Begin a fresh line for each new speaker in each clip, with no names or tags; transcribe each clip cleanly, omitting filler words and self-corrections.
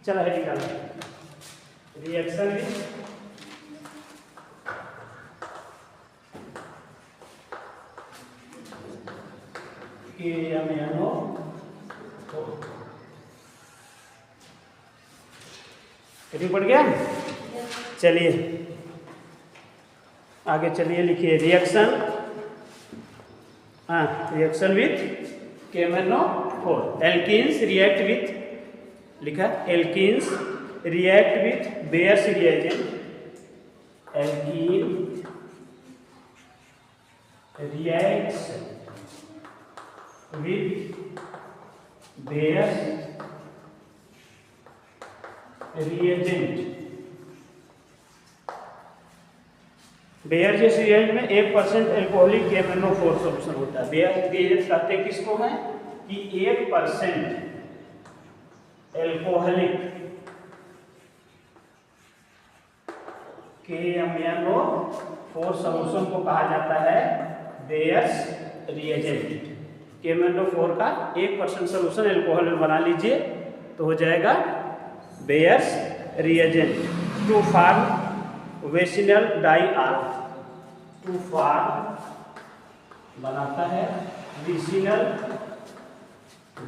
चलो हेडिंग डालो, reaction with KMnO4। Heading पड़ गया। चलिए आगे चलिए, लिखिए reaction, reaction with KMnO4। Alkenes react with, लिखा alkenes react with Baeyer's reagent, alkene reacts with Baeyer's reagent. Baeyer जैसे रिएजेंट में 1% एल्कोहलिक KMnO4 सॉल्यूशन होता है। बेयर रिएजेंट कहते हैं किसको है कि 1% एल्कोहलिक KMnO4 सॉल्यूशन को कहा जाता है बेयर्स रिएजेंट। KMnO4 का 1% सॉल्यूशन एल्कोहल में बना लीजिए तो हो जाएगा Baeyer's reagent. To form vicinal diol, to form बनाता है vicinal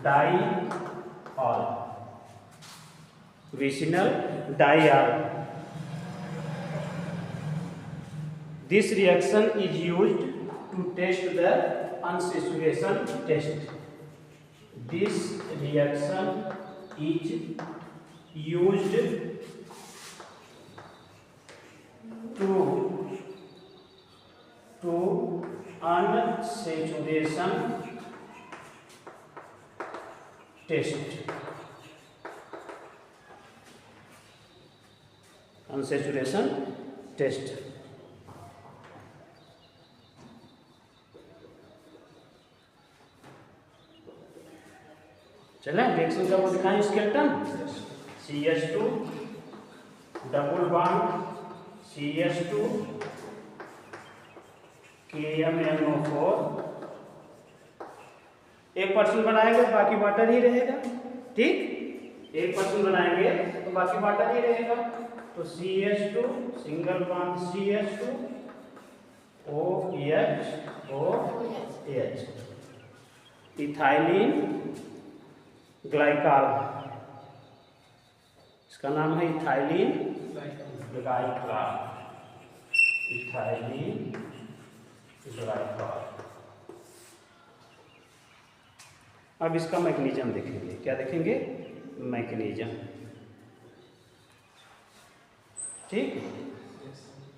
diol, vicinal diol. This reaction is used to test the unsaturation test. This reaction is used to unsaturation test. Unsaturation test. चलें reaction का वो दिखाएं, skeleton CH2 double bond CH2 KMnO4, 1% बनाएंगे तो बाकी water ही रहेगा। ठीक, 1% बनाएंगे तो बाकी वाटर ही रहेगा। तो CH2 single bond CH2 OH, ethylene glycol, इसका नाम है इथाइलिन ग्लाइकाल, इथाइलिन ग्लाइकाल। अब इसका मैकेनिज्म देखेंगे, क्या देखेंगे? मैकेनिज्म। ठीक,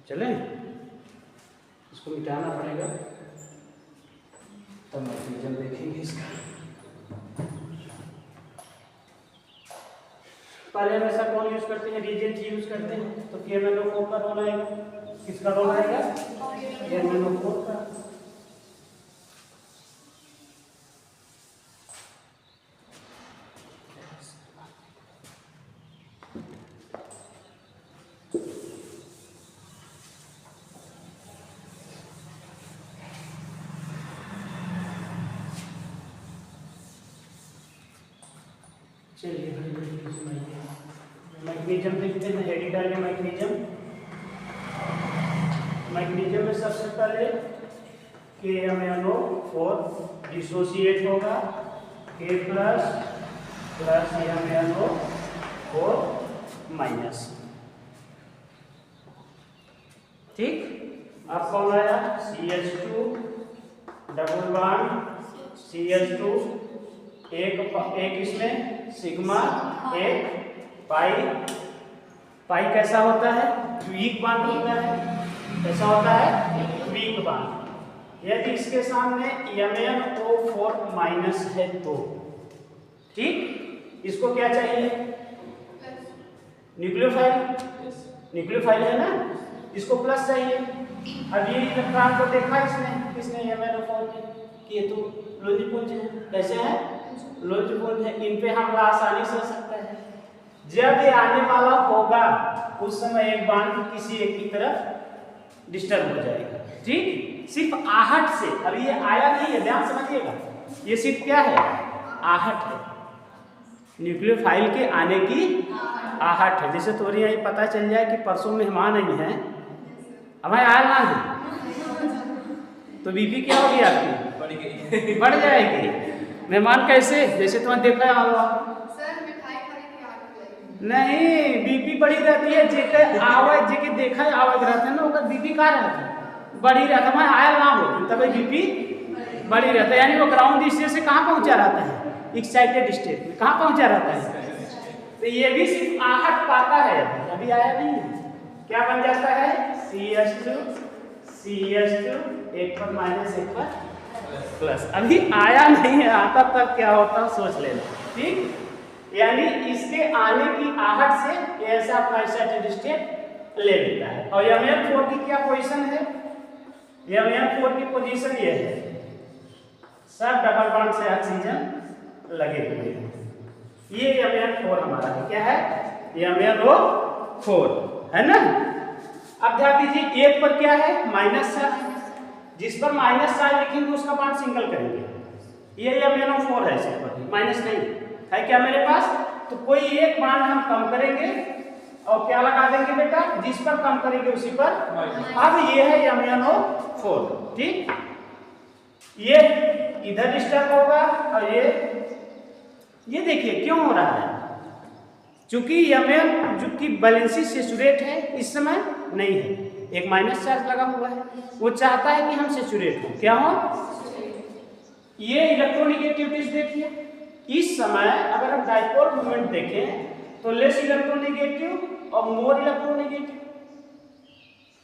चलें इसको मिटाना पड़ेगा तब मैकेनिज्म देखेंगे इसका। पहले हम ऐसा कौन यूज करते हैं? रिएजेंट यूज करते हैं। तो KMnO4 का रोल आएगा, किसका रोल आएगा? KMnO4 का। चलिए मैकेनिज्म देखते हैं, हेडिंग डालिए मैकेनिज्म। मैकेनिज्म में सबसे पहले KMnO4 डिसोसिएट होगा, K प्लस KMnO4 माइनस। ठीक, अब कौन आया? CH2 डबल बॉन्ड CH2, एक इसमें सिग्मा, एक पाई। पाई कैसा होता है? वीक बॉन्ड होता है। कैसा होता है? Weak bond. यदि इसके सामने MnO4 माइनस है तो ठीक, इसको क्या चाहिए? न्यूक्लियोफाइल, न्यूक्लियोफाइल है ना, इसको प्लस चाहिए। अब ये इलेक्ट्रॉन को देखा किसने MnO4 में कि ये तो लोलीपुंज है। कैसे है? लोलीपुंज है। इन पे हमला आसानी से हो सकता है। जब ये आने वाला होगा उस समय एक बॉन्ड किसी एक की तरफ डिस्टर्ब हो जाएगा। ठीक, सिर्फ आहट से, अभी ये आया नहीं है, ध्यान समझिएगा, ये सिर्फ क्या है? आहट है। न्यूक्लियोफाइल के आने की आहट है। जैसे तुम्हारे यहाँ पता चल जाए कि परसों मेहमान आई हैं, हमारे आया ना है, तो बीपी क्या होगी आपकी? बढ़ जाएगी। मेहमान कैसे? जैसे तुम्हें देखा है नहीं, बीपी बढ़ी रहती है। जेके आवाज जेके देखा है आवाज रहता है ना, उसका बीपी कहाँ रहता है? बढ़ी रहता है। मैं आयल ना हो तब बीपी बढ़ी रहता है, यानी वो ग्राउंड स्टेट से कहाँ पहुँचा रहता है? एक्साइटेड स्टेट में कहाँ पहुँचा रहता है? तो ये भी सिर्फ आहट पाता है, अभी आया नहीं है। क्या बन जाता है? CH2 एक पर माइनस एक पर प्लस। अभी आया नहीं है, आता तब क्या होता सोच लेना, ठीक। यानी इसके आने की आहट से ऐसा अपना एक्साइटेड स्टेट ले लेता है। और Mn4 की क्या पोजीशन है? Mn4 की पोजीशन ये है, सब डबल बॉन्ड से ऑक्सीजन लगे हुए हैं। ये Mn4 हमारा है, क्या है? MnO4 है ना। अब ध्यान दीजिए, एक पर क्या है? Minus charge. जिस पर माइनस चार्ज लिखेंगे उसका बॉन्ड सिंगल करेंगे। ये MnO4 है, सिर्फ पर माइनस नहीं है क्या मेरे पास? तो कोई एक बॉन्ड हम कम करेंगे और क्या लगा देंगे बेटा? जिस पर कम करेंगे उसी पर। अब ये है MnO4, ठीक। ये इधर डिस्टर्ब होगा और ये देखिए क्यों हो रहा है? चूंकि Mn जो कि बैलेंसी सेचुरेट है इस समय नहीं है, एक माइनस चार्ज लगा हुआ है, वो चाहता है कि हम सेचुरेट हो। क्या हो? ये इलेक्ट्रोनेगेटिविटीज देखिए, इस समय अगर हम डाइपोल मोमेंट देखें तो लेस इलेक्ट्रोनेगेटिव और मोर इलेक्ट्रोनेगेटिव।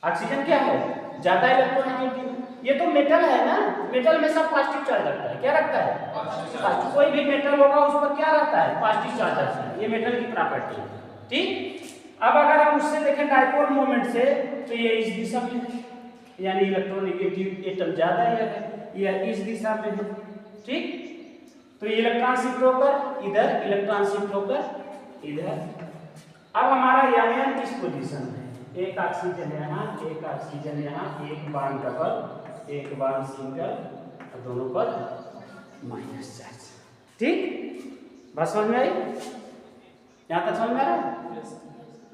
ऑक्सीजन क्या है? ज्यादा इलेक्ट्रोनेगेटिव। ये तो मेटल है ना, मेटल में सब पॉजिटिव चार्ज रखता है। क्या रखता है? पॉजिटिव। कोई भी मेटल होगा उस पर क्या रहता है? पॉजिटिव चार्ज रहता है। ये मेटल की प्रॉपर्टी है, ठीक। अब अगर हम उससे देखें डाइपोल मोमेंट से तो ये इस दिशा में है, यानी इलेक्ट्रोनेगेटिव एटम ज्यादा है, यह इस दिशा में है, ठीक। तो ये इलेक्ट्रॉन शिफ्ट होकर इधर, इलेक्ट्रॉन शिफ्ट होकर इधर। अब हमारा Mn किस पोजीशन में? एक ऑक्सीजन यहाँ, एक ऑक्सीजन यहाँ, एक बॉन्ड डबल, एक बॉन्ड सिंगल, और दोनों पर माइनस चार्ज, ठीक। बात समझ में आई? यहाँ तक समझ में आ रहा?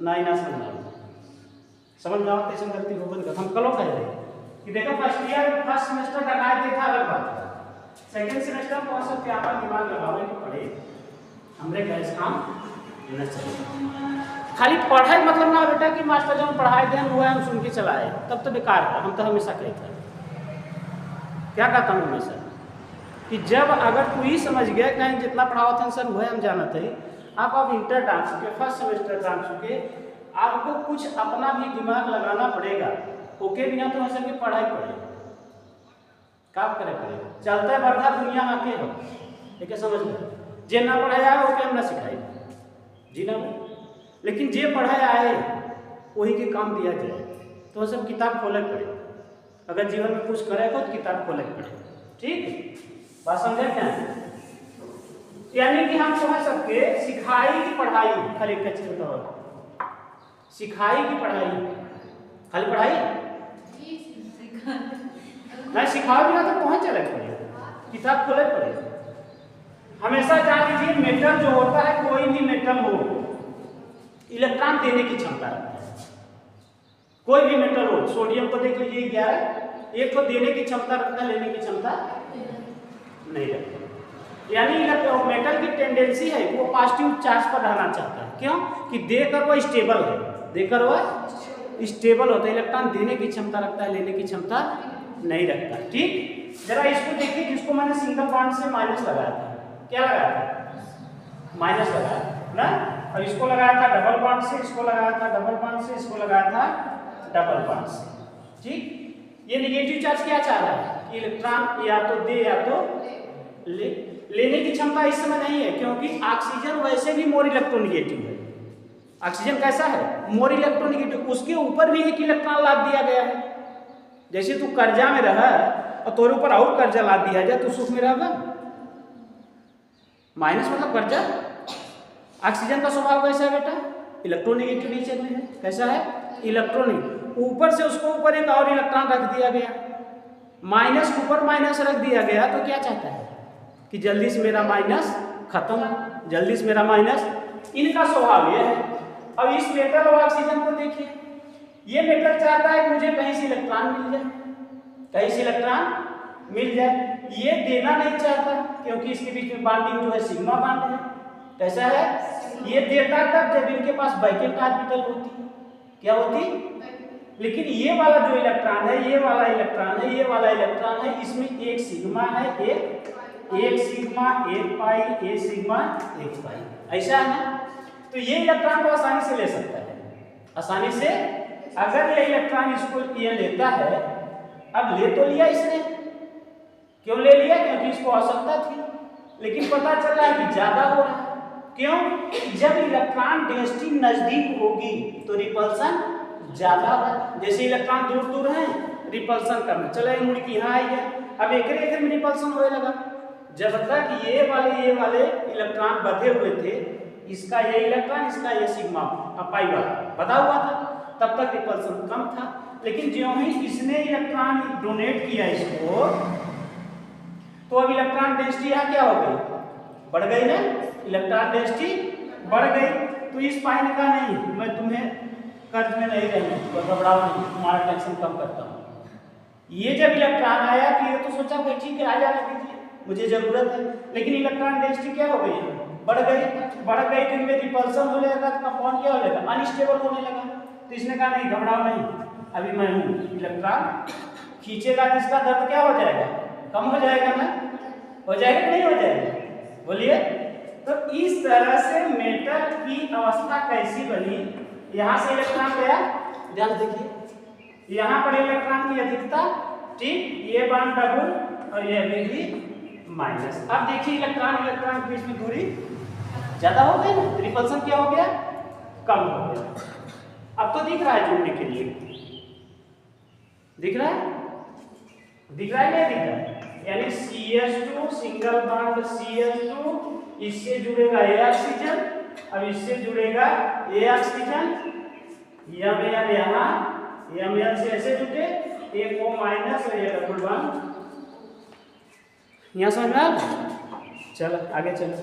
नहीं ना समझ में समझ में आओ कैसे गलती हो बन। हम कल कह रहे कि देखो फर्स्ट सेमेस्टर का काय देखा अलग बात, सेकेंड सेमेस्टर में सब क्या पर दिमाग लगावे के पड़े, हमरे गैस काम न चले। खाली पढ़ाई मतलब ना बेटा कि मास्टर जो पढ़ाई दें वो हम सुन के चलाए, तब तो बेकार है। हम तो हमेशा कहते हैं, क्या कहता हूँ हमेशा, कि जब अगर तू ही समझ गया कहीं जितना पढ़ाओ था सर वह हम जाना थे, आप इंटर डाल चुके, फर्स्ट सेमेस्टर डाल चुके, आपको कुछ अपना भी दिमाग लगाना पड़ेगा। ओके बिना तो ऐसा की पढ़ाई पड़ेगा, काम करे पड़ेगा। चलता है बढ़ता दुनिया आके हो, लेकिन समझ में जे ना पढ़ाया ओके हम ना सिखाए जी ना, लेकिन जे पढ़ाया आए वही के काम दिया जाए। तो सब किताब खोले पड़े, अगर जीवन में कुछ करेगा तो किताब खोले पड़े, ठीक। बात समझे क्या? यानी कि हम समझ सकते सिखाई की पढ़ाई खाली एक चीज बताओ, सिखाई की पढ़ाई खाली पढ़ाई नहीं, सिखाओ बिना तो पहुंच चले पड़े, किताब खोले पड़े। हमेशा जान लीजिए मेटल जो होता है, कोई भी मेटल हो इलेक्ट्रॉन देने की क्षमता रखता है। कोई भी मेटल हो, सोडियम को देख लीजिए 11, एक को देने की क्षमता रखता है, लेने की क्षमता नहीं रखता। यानी मेटल की टेंडेंसी है वो पॉजिटिव चार्ज पर रहना चाहता है। क्यों? कि देकर वो स्टेबल है, देकर वो स्टेबल होता है। इलेक्ट्रॉन देने की क्षमता रखता है, लेने की क्षमता नहीं रखता, ठीक। जरा इसको देखिए, जिसको मैंने सिंगल बॉन्ड से माइनस लगाया था, क्या लगाया था? माइनस लगाया ना, और इसको लगाया था डबल बॉन्ड से, इसको लगाया था डबल बॉन्ड से, इसको लगाया था डबल बॉन्ड से, ठीक। ये नेगेटिव चार्ज क्या चाह रहा है कि इलेक्ट्रॉन या तो दे या तो लेने की क्षमता इस समय नहीं है, क्योंकि ऑक्सीजन वैसे भी मोर इलेक्ट्रोनेगेटिव है। ऑक्सीजन कैसा है? More electronegative. उसके ऊपर भी एक इलेक्ट्रॉन लाद दिया गया है। जैसे तू कर्जा में रहा और तोरे ऊपर और कर्जा लाद दिया जाए तो सुख में रहेगा? माइनस मतलब कर्जा। ऑक्सीजन का स्वभाव कैसा है बेटा? इलेक्ट्रोनेगेटिव नेचर में है। कैसा है? इलेक्ट्रोनिक। ऊपर से उसको ऊपर एक और इलेक्ट्रॉन रख दिया गया, माइनस ऊपर माइनस रख दिया गया, तो क्या चाहता है कि जल्दी से मेरा माइनस खत्म हो। जल्दी से मेरा माइनस। इनका स्वभाव यह है। अब इस मेटल और ऑक्सीजन को देखिए, ये मेटल चाहता है कि मुझे कहीं से इलेक्ट्रॉन मिल जाए, कहीं से इलेक्ट्रॉन मिल जाए। ये देना नहीं चाहता क्योंकि इसके बीच में बॉन्डिंग जो है सिग्मा बॉन्ड है। कैसा है? ये देता तब जब इनके पास वैकेंट ऑर्बिटल होती। क्या होती? लेकिन ये वाला जो इलेक्ट्रॉन है, ये वाला इलेक्ट्रॉन है, ये वाला इलेक्ट्रॉन है, इसमें एक सिग्मा है, एक सिग्मा, एक पाई, एक सिग्मा, एक पाई, ऐसा है ना। तो ये इलेक्ट्रॉन को आसानी से ले सकता है, आसानी से। अगर ये इलेक्ट्रॉन इसको ये लेता है, अब ले तो लिया इसने, क्यों ले लिया? क्योंकि इसको आवश्यकता थी। लेकिन पता चल रहा है कि ज्यादा हो रहा है। क्यों? जब इलेक्ट्रॉन डेंसिटी नजदीक होगी तो रिपल्सन ज्यादा होगा। जैसे इलेक्ट्रॉन दूर दूर है, रिपल्सन कम है। चलो मुड़ की यहाँ आई है, अब एक में रिपल्सन होने लगा। जब तक ये वाले इलेक्ट्रॉन बधे हुए थे, इसका ये इलेक्ट्रॉन, इसका ये सिग्मा पाई वाला बधा हुआ था, तब तक रिपल्सन कम था। लेकिन ज्यों ही इसने इलेक्ट्रॉन डोनेट किया इसको, तो अब इलेक्ट्रॉन डेंसिटी यहाँ क्या हो गई? बढ़ गई ना। इलेक्ट्रॉन डेंसिटी बढ़ गई। तो इस पाई ने कहा नहीं, मैं तुम्हें कर्ज में नहीं रहूँ, तो घबराओ नहीं, तुम्हारा टेंशन कम करता हूँ। ये जब इलेक्ट्रॉन आया कि ये तो सोचा भाई ठीक है आ जाने दीजिए, मुझे जरूरत है। लेकिन इलेक्ट्रॉन डेंसिटी क्या हो गई? बढ़ गई। बढ़ गई तो इनमें रिपल्सन होने लगा, तो बॉन्ड क्या हो जाएगा? अनस्टेबल होने लगा। तो इसने कहा नहीं, घबराओ नहीं, अभी मैं हूँ। इलेक्ट्रॉन खींचेगा तो इसका दर्द क्या हो जाएगा? कम हो जाएगा ना। हो जाएगा कि नहीं हो जाएगा? बोलिए। तो इस तरह से मेटल की अवस्था कैसी बनी? यहाँ से इलेक्ट्रॉन गया, ध्यान देखिए, यहाँ पर इलेक्ट्रॉन की अधिकता, ठीक, ये बॉन्ड डबल और ये भी माइनस। अब देखिए इलेक्ट्रॉन के बीच में दूरी ज्यादा हो गई ना, रिपल्सन क्या हो गया? कम हो गया। अब तो दिख रहा है जुड़ने के लिए, दिख रहा है? दिख रहा है नहीं दिख रहा है? यानी CH2 सिंगल बॉन्ड CH2, इससे जुड़ेगा A ऑक्सीजन, अब इससे जुड़ेगा A ऑक्सीजन, यहाँ से ऐसे जुटे, एक O माइनस और ये डबल बॉन्ड। यहाँ समझ में आ? चलो आगे चलो।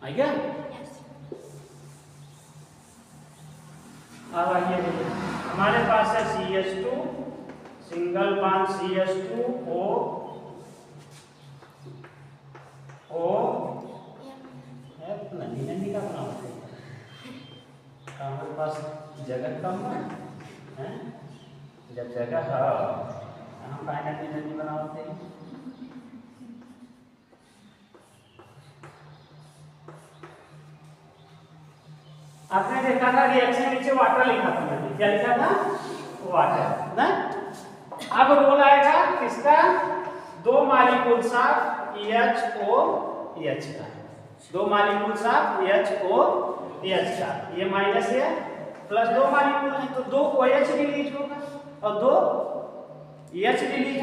आएगा? अब आइए हमारे पास है CH2 single bond CH2 O है, नन्ही का बना होता है। हमारे पास जगह कम है, जब जगह है हम नन्ही बना होते हैं। आपने देखा था रिएक्शन नीचे वाटर लिखा था, मैंने क्या लिखा था? वाटर ना। अब रोल आएगा किसका? 2 मॉलिक्यूल्स ऑफ HOH का, 2 मॉलिक्यूल्स ऑफ HOH का, ये माइनस है, प्लस 2 मॉलिक्यूल है तो 2 OH रिलीज होगा और 2 H रिलीज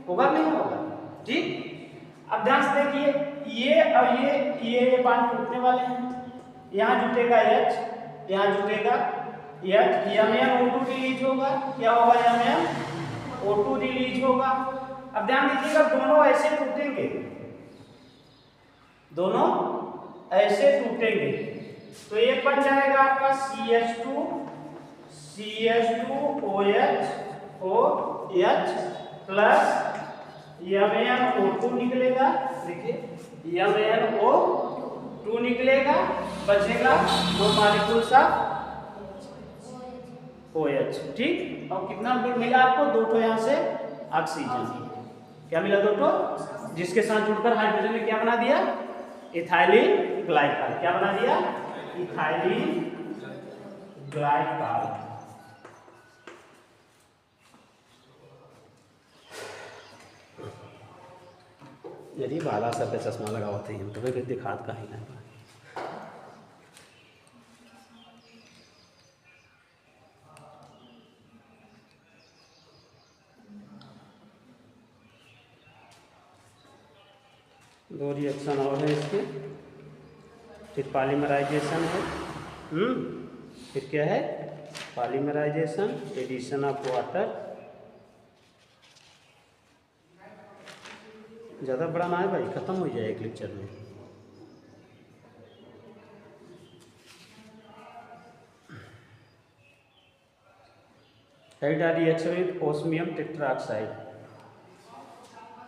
होगा नहीं होगा? ठीक। अब ध्यान से देखिए, ये और ये बॉन्ड टूटने वाले हैं। यहाँ जुटेगा H, यहाँ जुटेगा H, MnO2 रिलीज होगा। क्या होगा? MnO2 रिलीज होगा। अब ध्यान दीजिएगा, दोनों ऐसे टूटेंगे, दोनों ऐसे टूटेंगे तो एक बन जाएगा आपका CH2OH प्लस MnO2 निकलेगा। देखिए MnO2 निकलेगा, बचेगा 2 मॉलिक्यूल्स ऑफ OH। ठीक। और कितना मिला आपको? 2 ठो यहाँ से ऑक्सीजन। क्या मिला? 2 ठो, जिसके साथ जुड़कर हाइड्रोजन ने क्या बना दिया? Ethylene glycol. क्या बना दिया? Ethylene glycol. यदि बाला सर पे चश्मा लगा होते हैं तो फिर दिखात का ही ना। दो रिएक्शन और है इसके, फिर पॉलीमराइजेशन है, फिर क्या है पॉलीमराइजेशन, एडिशन ऑफ वाटर। ज़्यादा बड़ा ना है भाई, ख़त्म हो जाए एक लेक्चर में। Head reaction with osmium tetroxide,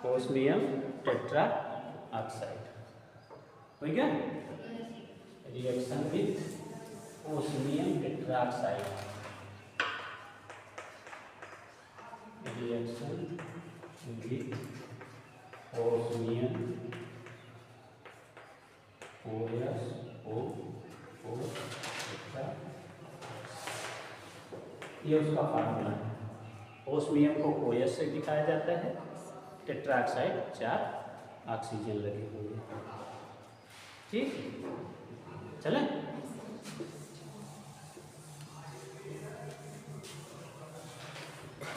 osmium tetroxide हो गया। Reaction with osmium tetroxide, reaction with osmium OSO, ये उसका फार्मूला है। ओस्मियम को OS से दिखाया जाता है, टेट्राऑक्साइड 4 ऑक्सीजन लगे होंगे। ठीक, चले।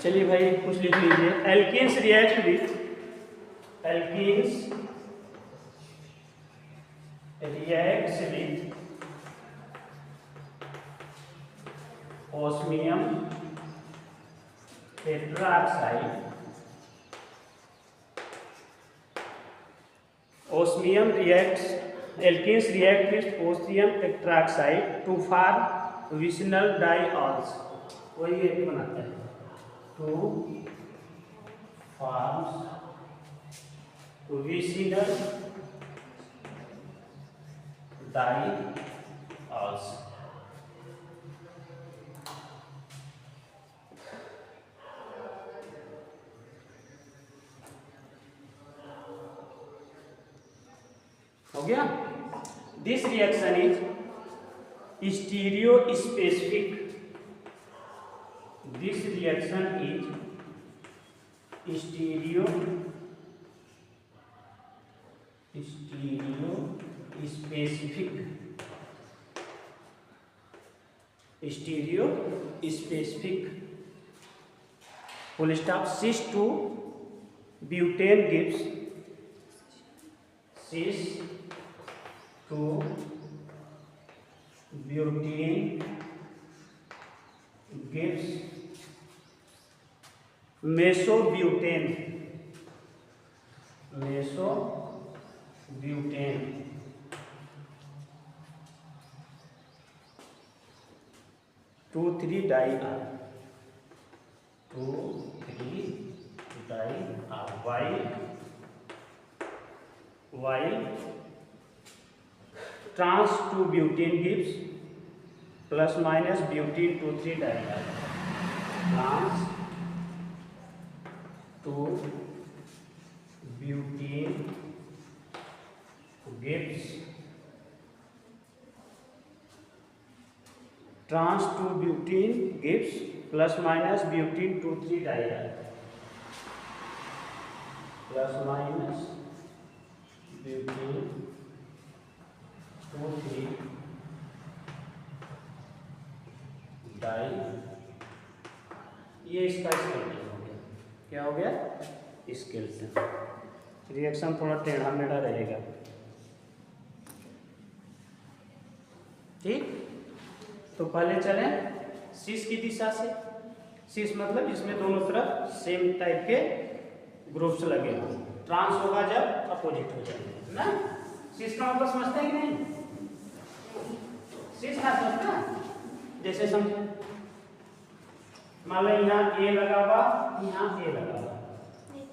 चलिए भाई कुछ लिख लीजिए। Alkenes react with, alkenes reacts with osmium tetroxide, osmium reacts, alkenes react with osmium tetroxide to form vicinal diols, वही एक बनाता है, to forms vicinal diols। हो गया। This reaction is stereo specific, this reaction is stereo specific full stop. cis to butane gives, cis to butane gives mesobutane, mesobutane 2,3-diol, 2,3-diol, while trans 2-butane gives plus minus butene 2,3-diol, trans 2-butene gives trans 2-butene gives plus minus butene 2,3-diol, plus minus butene 2,3-diol। ये इसका scale हो गया। क्या हो गया? Scale से reaction थोड़ा टेढ़ा मेढ़ा रहेगा। ठीक, तो पहले चले सिस की दिशा से। सिस मतलब इसमें दोनों तरफ सेम टाइप के ग्रुप्स लगे हों। ट्रांस होगा जब अपोजिट हो जाएंगे ना। सिस का मतलब समझते हैं कि नहीं? सिस क्या समझता है? जैसे समझे, मान लो यहाँ ए लगा हुआ, यहाँ ए लगा हुआ,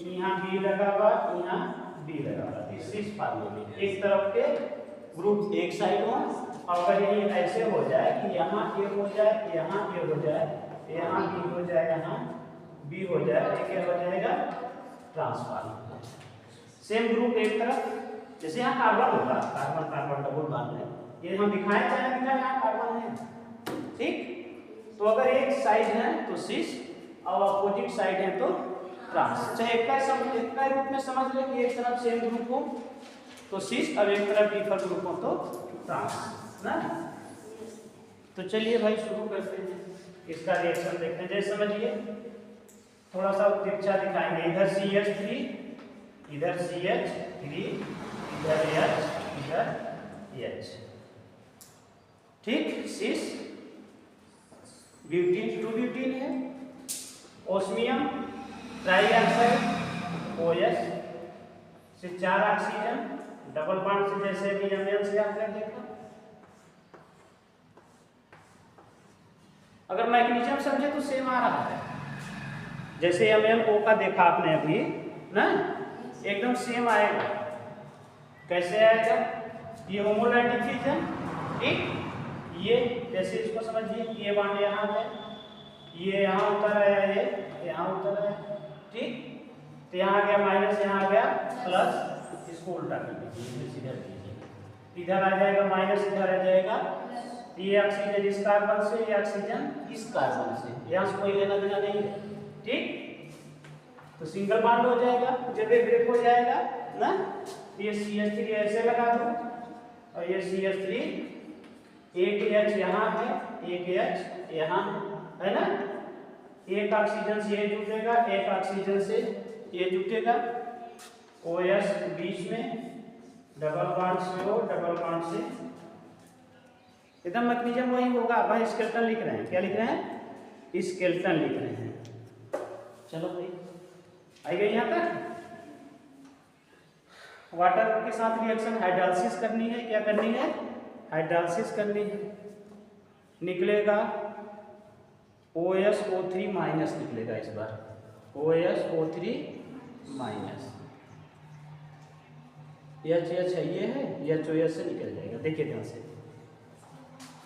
यहाँ बी लगा हुआ, यहाँ बी लगा हुआ। सिस फार्मूला में एक तरफ के ग्रुप एक साइड हो, अगर ये ऐसे हो जाए कि यहाँ ए हो जाए, यहाँ ए हो जाए, यहाँ बी हो जाए, यहाँ बी हो जाए, ये क्या हो जाएगा? ट्रांसफार्मर। सेम ग्रुप एक तरफ, जैसे यहाँ कार्बन होगा, कार्बन कार्बन डबल बॉन्ड है, ये हम दिखाए चाहे दिखाए यहाँ कार्बन है। ठीक, तो अगर एक साइड है तो सिस और अपोजिट साइड है तो ट्रांस। चाहे एक का रूप में समझ ले कि एक तरफ सेम ग्रुप हो तो सिस और एक तरफ डिफर ग्रुप हो तो ट्रांस ना। तो चलिए भाई शुरू करते हैं, इसका रिएक्शन देखते हैं। जैसे समझिए थोड़ा सा पिक्चर दिखाएंगे, इधर CH3 इधर CH3 इधर H इधर H, ठीक। सिस ब्यूटीन 2 ब्यूटीन है, ओस्मियम ट्राइऑक्साइड OS से 4 ऑक्सीजन डबल बॉन्ड से, जैसे भी एमएन से आपने देखा। अगर मैग्नीशियम समझे तो सेम आ रहा है, जैसे MnO का देखा आपने अभी ना, एकदम सेम आएगा। कैसे आएगा? ये होमोलाइट डिफ्यूजन, ठीक। ये जैसे इसको समझिए, ये बॉन्ड यहाँ है, ये यहाँ उतर आया, ये यहाँ उतर आया, ठीक। तो यहाँ आ गया माइनस, यहाँ आ गया प्लस, इसको उल्टा कर दीजिए, सीधा कीजिए, इधर आ जाएगा माइनस, इधर आ जाएगा। ये ऑक्सीजन इस कार्बन से, ये ऑक्सीजन इस कार्बन से, यहाँ से कोई लेना देना नहीं है, ठीक। तो सिंगल बॉन्ड हो जाएगा, जब ये ब्रेक हो जाएगा ना, ये CH3 ऐसे लगा दो और ये CH3, एक H यहाँ है, एक H यहाँ है ना, एक ऑक्सीजन से ये जुटेगा, एक ऑक्सीजन से ये जुटेगा, OS बीच में, डबल बॉन्ड से हो, डबल बॉन्ड से, एकदम मैग्नीशियम वही होगा। भाई स्केलेटन लिख रहे हैं, क्या लिख रहे हैं? स्केलेटन लिख रहे हैं। चलो भाई आई गई यहाँ तक। वाटर के साथ रिएक्शन हाइड्रोलाइसिस करनी है, क्या करनी है? हाइड्रोलाइसिस करनी है। निकलेगा OSO3 माइनस निकलेगा इस बार, OSO3 माइनस, H है ये है, HOS से निकल जाएगा। देखिए ध्यान से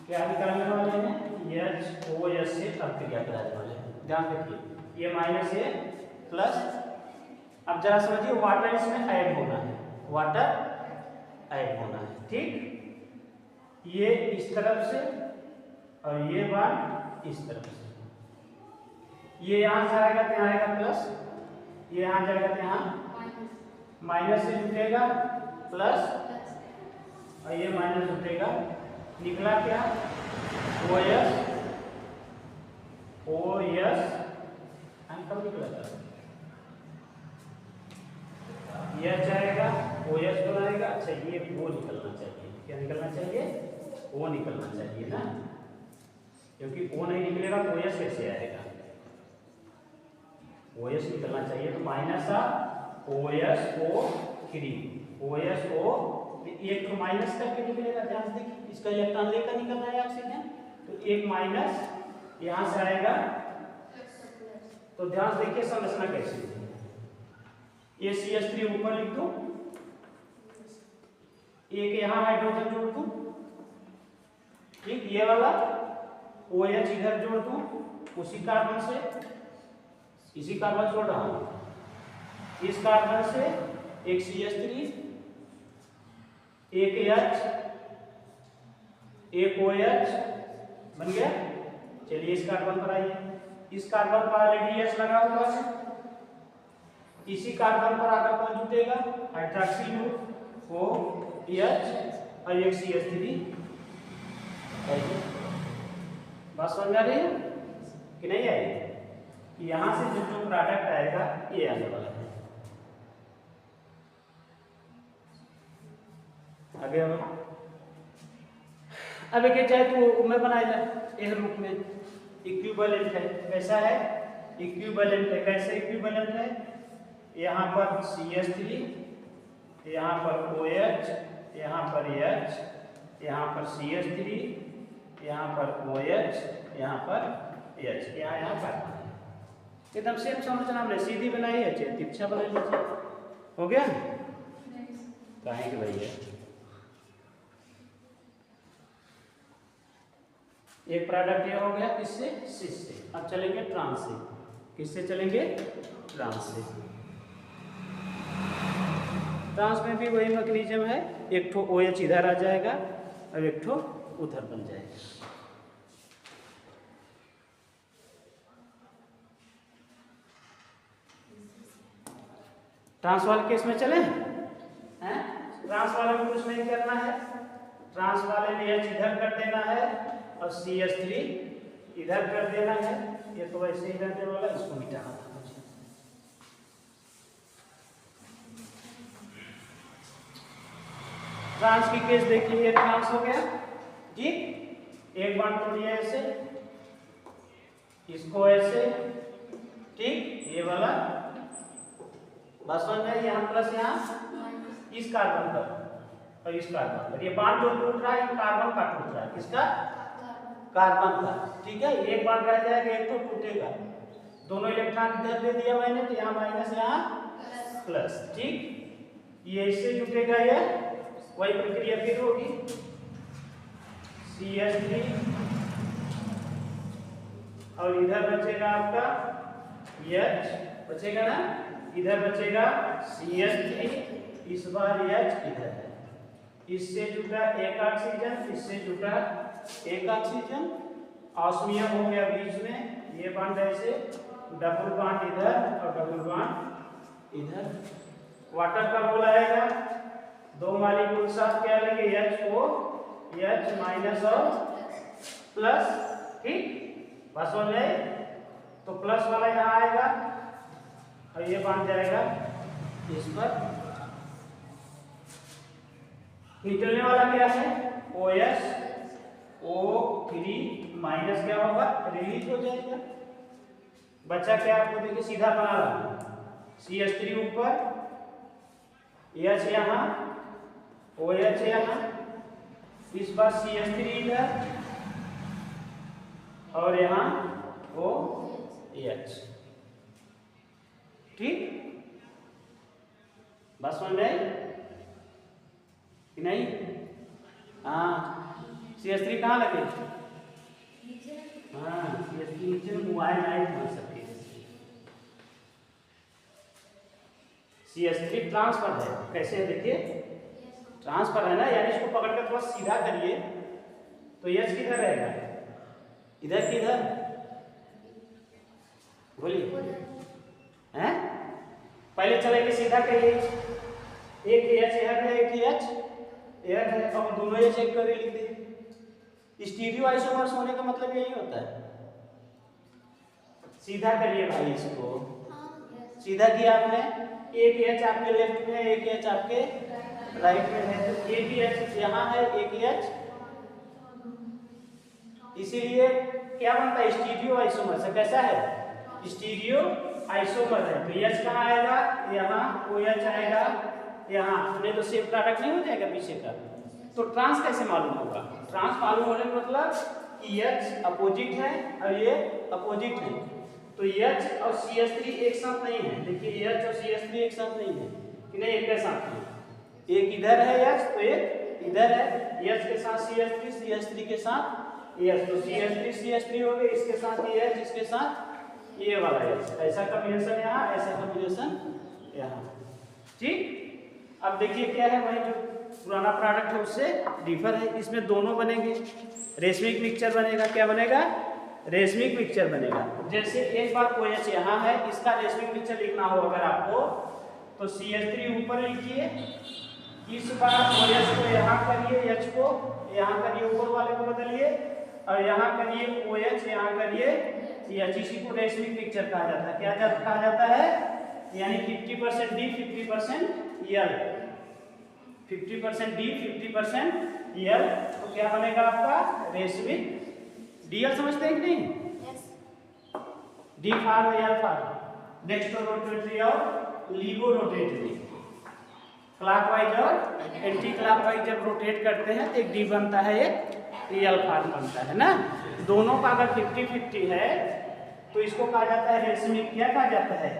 क्या निकालने वाले हैं, HOS से अभिक्रिया कराने वाले हैं। ध्यान रखिए, ये माइनस है प्लस। अब जरा समझिए, वाटर इसमें ऐड होना है, वाटर ऐड होना है, ठीक। ये इस तरफ से और ये बार इस तरफ से, ये यहाँ से आएगा तो यहाँ आएगा प्लस, ये यहाँ जाएगा तो यहाँ माइनस से जुटेगा प्लस, और ये माइनस जुटेगा। निकला क्या? OS कब निकला था? ये जाएगा, OS बनाएगा। अच्छा ये वो निकलना चाहिए, क्या निकलना चाहिए? वो निकलना चाहिए ना, क्योंकि वो नहीं निकलेगा तो OS कैसे आएगा? OS निकलना चाहिए, तो माइनस OSO3, OSO एक तो माइनस करके निकलेगा। ध्यान से देखिए, इसका इलेक्ट्रॉन लेकर निकलना है ऑक्सीजन, तो एक माइनस यहाँ से आएगा। तो ध्यान से देखिए संरचना कैसी है। ये CH3 ऊपर लिख दो, एक यहाँ हाइड्रोजन जोड़ दूं, ठीक। ये वाला OH इधर जोड़ दूं, उसी कार्बन से, इसी कार्बन जोड़ रहा हूं। इस कार्बन से एक CH3, एक H, एक OH बन गया। चलिए इस कार्बन पर आइए, इस कार्बन पर ऑलरेडी H लगा हुआ है, इसी कार्बन पर आकर कौन जुटेगा? हाइड्रोक्सिल ग्रुप, OH और एक CH3। बात समझ आ रही है कि नहीं आई? यहाँ से जो प्रोडक्ट आएगा ये आने वाला है। आगे अब एक चाहे तो मैं बनाएगा इस रूप में इक्विवेलेंट है। कैसा है? इक्विवेलेंट है। कैसे इक्विवेलेंट है? यहाँ पर CH3, यहाँ पर OH, यहाँ पर H, यहाँ पर CH3, यहाँ पर OH, यहाँ पर H, यहाँ पर एकदम सेम संरचना हमने सीधी बनाई है, चाहे तिरछा बना लीजिए। हो गया? कहेंगे भैया एक प्रोडक्ट ये हो गया किससे? सिस से। अब चलेंगे ट्रांस से। किससे चलेंगे? ट्रांस से। ट्रांस में भी वही मैकेनिज्म है, एक ठो OH इधर आ जाएगा और एक ठो उधर बन जाएगा। ट्रांस वाले केस में चले हैं, ट्रांस वाले में कुछ नहीं करना है, ट्रांस वाले में H इधर कर देना है और CH3 इधर कर देना है। ये तो वैसे ही रहने वाला, इसको मिटाना था मुझे। ट्रांस की केस देखिए, ये ट्रांस हो गया ठीक, एक बार तोड़िए ऐसे, इसको ऐसे ठीक, ये वाला बस बन जाए, यहाँ प्लस यहाँ इस कार्बन पर और इस कार्बन पर, ये बांड जो टूट रहा है ये कार्बन का टूट रहा है, किसका? कार्बन का, ठीक है। एक बांड रह जाएगा, एक तो टूटेगा, दोनों इलेक्ट्रॉन इधर दे दिया मैंने, तो यहाँ माइनस यहाँ प्लस, ठीक। ये इससे जुटेगा, ये वही प्रक्रिया फिर होगी, CH3 और इधर बचेगा आपका H, बचेगा ना, इधर बचेगा CH3, इस बार H इधर है, इससे जुटा एक ऑक्सीजन, इससे जुटा एक ऑक्सीजन, ऑस्मियम हो गया बीच में, ये बॉन्ड ऐसे, डबल बॉन्ड इधर और डबल बॉन्ड इधर, वाटर का बोल आएगा, दो मॉलिक्यूल साथ क्या लेंगे, H H माइनस और प्लस, ठीक, बस हो जाए, तो प्लस वाला यहाँ आएगा और ये बन जाएगा इस पर, निकलने वाला क्या है OS, O3 माइनस क्या होगा, रिलीज हो जाएगा, बचा क्या आपको देखिए, सीधा बना रहा, CH3 ऊपर, H यहाँ, OH यहाँ, इस बार CH3 इधर और यहाँ OH, ठीक, बस समझ में कि नहीं? हाँ, CH3 कहाँ लगे? हाँ, CH3 नीचे मोबाइल लाइट बन सकती है। CH3 ट्रांसफर है, कैसे है देखिए, ट्रांसफर है ना, यानी इसको पकड़ कर थोड़ा सीधा करिए तो H किधर रहेगा, इधर किधर, बोलिए हैं, पहले चलेंगे सीधा करिए, एक H इधर है, एक H इधर है, अब दोनों H एक करके लिख दे। स्टीरियो आइसोमर्स होने का मतलब यही होता है, सीधा करिए भाई इसको, सीधा किया आपने, एक H आपके लेफ्ट में है, एक H आपके राइट में है, तो एक ही H यहाँ है, एक ही H, इसीलिए क्या बनता है, स्टीरियो आइसोमर से, कैसा है, स्टीरियो आइसोमर है, तो H कहाँ आएगा, यहाँ, OH आएगा यहाँ, नहीं तो सेम प्रोडक्ट नहीं हो जाएगा पीछे का। तो ट्रांस कैसे मालूम होगा, ट्रांस मालूम होने का मतलब कि H अपोजिट है और ये अपोजिट है, तो H और CH3 एक साथ नहीं है, देखिए H और CH3 एक साथ नहीं है कि नहीं, एक के साथ है, एक इधर है H तो एक इधर है, H के साथ CH3, CH3 के साथ H, तो CH3 CH3 हो गए, इसके साथ ये H, इसके साथ ये वाला H, ऐसा कॉम्बिनेशन यहाँ, ऐसा कॉम्बिनेशन यहाँ, ठीक। अब देखिए क्या है, वही जो पुराना प्रोडक्ट है उससे डिफर है, इसमें दोनों बनेंगे, रेशमिक मिक्सचर बनेगा, क्या बनेगा, रेशमिक मिक्सचर बनेगा। जैसे एक बार OH यहाँ है, इसका रेशमिक मिक्सचर लिखना हो अगर आपको, तो CH3 ऊपर लिखिए, इस बार OH को यहाँ करिए, H को यहाँ करिए, ऊपर वाले को बदलिए और यहाँ करिए OH, यहाँ करिए H, इसी को रेशमिक मिक्सचर कहा जाता है, क्या कहा जाता है, यानी 50% D 50% L, 50% D 50% L, तो क्या बनेगा आपका रेशमिक, DL समझते हैं कि नहीं, D form L form, dextro rotatory और लीवो रोटेटरी, क्लॉकवाइज और एंटी क्लॉकवाइज जब रोटेट करते हैं तो एक D बनता है, एक L फार्म बनता है ना, दोनों का अगर 50-50 है तो इसको कहा जाता है रेशमिक, क्या कहा जाता है,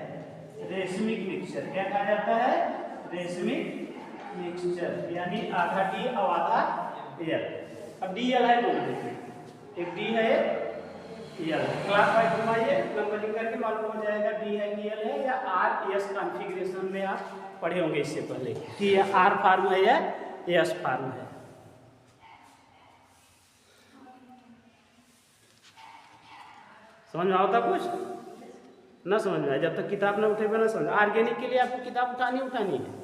रेशमिक मिक्सचर, क्या कहा जाता है, रेशमिक मिक्सचर, यानी आधा D और आधा L। अब DL है दोनों, देखिए एक D है, एक L, क्लॉकवाइज घुमाइए, नंबरिंग करके मालूम हो जाएगा D है कि L है, या RS कॉन्फ़िगरेशन में आप पढ़े होंगे इससे पहले कि ये R फार्म है या S फार्म है। समझ में आता कुछ? ना समझ में आए, जब तक किताब ना उठेगा ना समझ। ऑर्गेनिक के लिए आपको किताब उठानी है,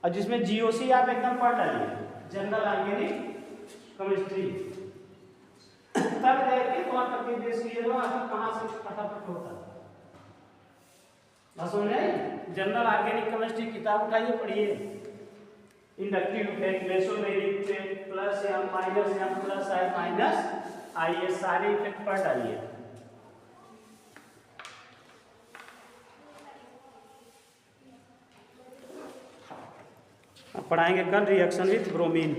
और जिसमें GOC आप एकदम पढ़ डालिए, जनरल ऑर्गेनिक केमिस्ट्री, तब जाके तो आपका देश क्लियर हो आखिर कहाँ से फटाफट होता है। बस समझ में आई। जनरल ऑर्गेनिक केमिस्ट्री किताब उठाइए, पढ़िए। Inductive effect, mesomeric effect, plus या माइनस या प्लस आई माइनस आई, ये सारे इफेक्ट पढ़ डालिए। अब पढ़ाएंगे कल reaction with bromine.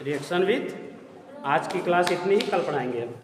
Reaction with, आज की क्लास इतनी ही, कल पढ़ाएंगे अब।